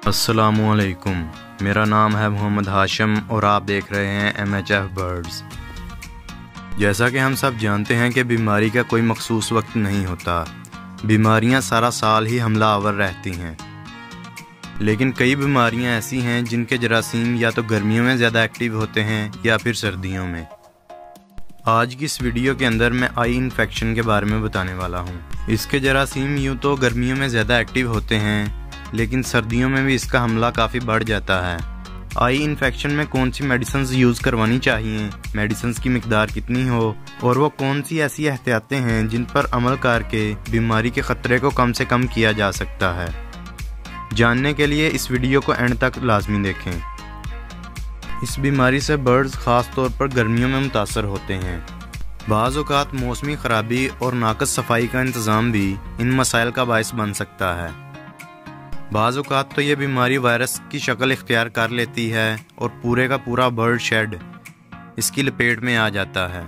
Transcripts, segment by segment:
अस्सलामुअलैकुम, मेरा नाम है मोहम्मद हाशिम और आप देख रहे हैं MHF बर्ड्स। जैसा कि हम सब जानते हैं कि बीमारी का कोई मखसूस वक्त नहीं होता। बीमारियां सारा साल ही हमला आवर रहती हैं, लेकिन कई बीमारियां ऐसी हैं जिनके जरासीम या तो गर्मियों में ज़्यादा एक्टिव होते हैं या फिर सर्दियों में। आज की इस वीडियो के अंदर मैं आई इन्फेक्शन के बारे में बताने वाला हूँ। इसके जरासीम यूँ तो गर्मियों में ज़्यादा एक्टिव होते हैं, लेकिन सर्दियों में भी इसका हमला काफ़ी बढ़ जाता है। आई इन्फेक्शन में कौन सी मेडिसिन यूज़ करवानी चाहिए, मेडिसिन की मिकदार कितनी हो और वो कौन सी ऐसी एहतियातें हैं जिन पर अमल करके बीमारी के ख़तरे को कम से कम किया जा सकता है। जानने के लिए इस वीडियो को एंड तक लाजमी देखें। इस बीमारी से बर्ड्स ख़ास तौर पर गर्मियों में मुतासर होते हैं। बाज़ औक़ात मौसमी ख़राबी और नाक़स सफाई का इंतज़ाम भी इन मसाइल का बायस बन सकता है। बाज़ औक़ात तो ये बीमारी वायरस की शक्ल इख्तियार कर लेती है और पूरे का पूरा बर्ड शेड इसकी लपेट में आ जाता है।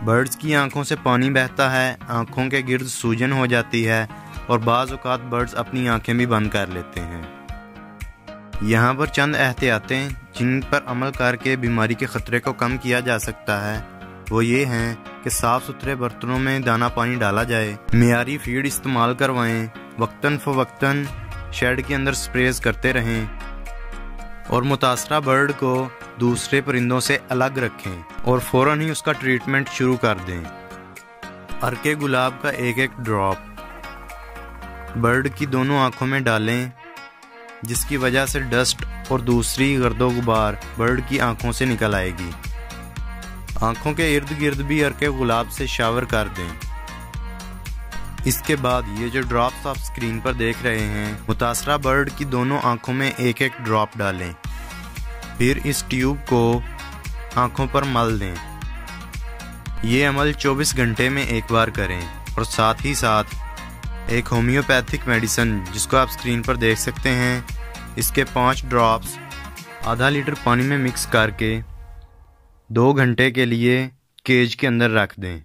बर्ड्स की आंखों से पानी बहता है, आंखों के गिर्द सूजन हो जाती है और बाज़ औक़ात बर्ड्स अपनी आंखें भी बंद कर लेते हैं। यहाँ पर चंद एहतियातें जिन पर अमल करके बीमारी के ख़तरे को कम किया जा सकता है वो ये हैं कि साफ़ सुथरे बर्तनों में दाना पानी डाला जाए, मियारी फीड इस्तेमाल करवाएं, वक्तन फ़वक्तन शेड के अंदर स्प्रेज करते रहें और मुतासरा बर्ड को दूसरे परिंदों से अलग रखें और फ़ौरन ही उसका ट्रीटमेंट शुरू कर दें। अर्के गुलाब का एक ड्रॉप बर्ड की दोनों आँखों में डालें, जिसकी वजह से डस्ट और दूसरी गर्दो गुबार बर्ड की आँखों से निकल आएगी। आँखों के इर्द गिर्द भी अर्के गुलाब से शावर कर दें। इसके बाद ये जो ड्रॉप्स आप स्क्रीन पर देख रहे हैं, मुतासरा बर्ड की दोनों आंखों में एक ड्रॉप डालें, फिर इस ट्यूब को आंखों पर मल दें। ये अमल 24 घंटे में एक बार करें और साथ ही साथ एक होम्योपैथिक मेडिसिन जिसको आप स्क्रीन पर देख सकते हैं, इसके 5 ड्रॉप्स आधा लीटर पानी में मिक्स करके 2 घंटे के लिए केज के अंदर रख दें।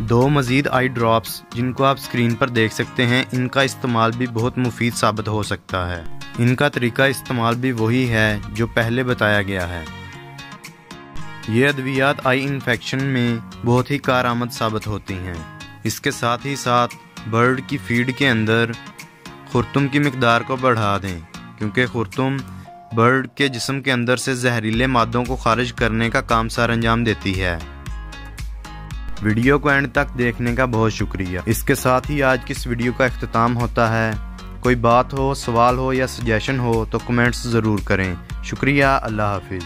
2 मज़ीद आई ड्रॉप्स जिनको आप स्क्रीन पर देख सकते हैं, इनका इस्तेमाल भी बहुत मुफीद साबित हो सकता है। इनका तरीका इस्तेमाल भी वही है जो पहले बताया गया है। ये अद्वियात आई इन्फेक्शन में बहुत ही कारआमद साबित होती हैं। इसके साथ ही साथ बर्ड की फीड के अंदर खुरतुम की मिकदार को बढ़ा दें, क्योंकि खुरतुम बर्ड के जिस्म के अंदर से जहरीले मादों को खारिज करने का काम सर अंजाम देती है। वीडियो को एंड तक देखने का बहुत शुक्रिया। इसके साथ ही आज की इस वीडियो का इख्तिताम होता है। कोई बात हो, सवाल हो या सजेशन हो तो कमेंट्स ज़रूर करें। शुक्रिया। अल्लाह हाफिज़।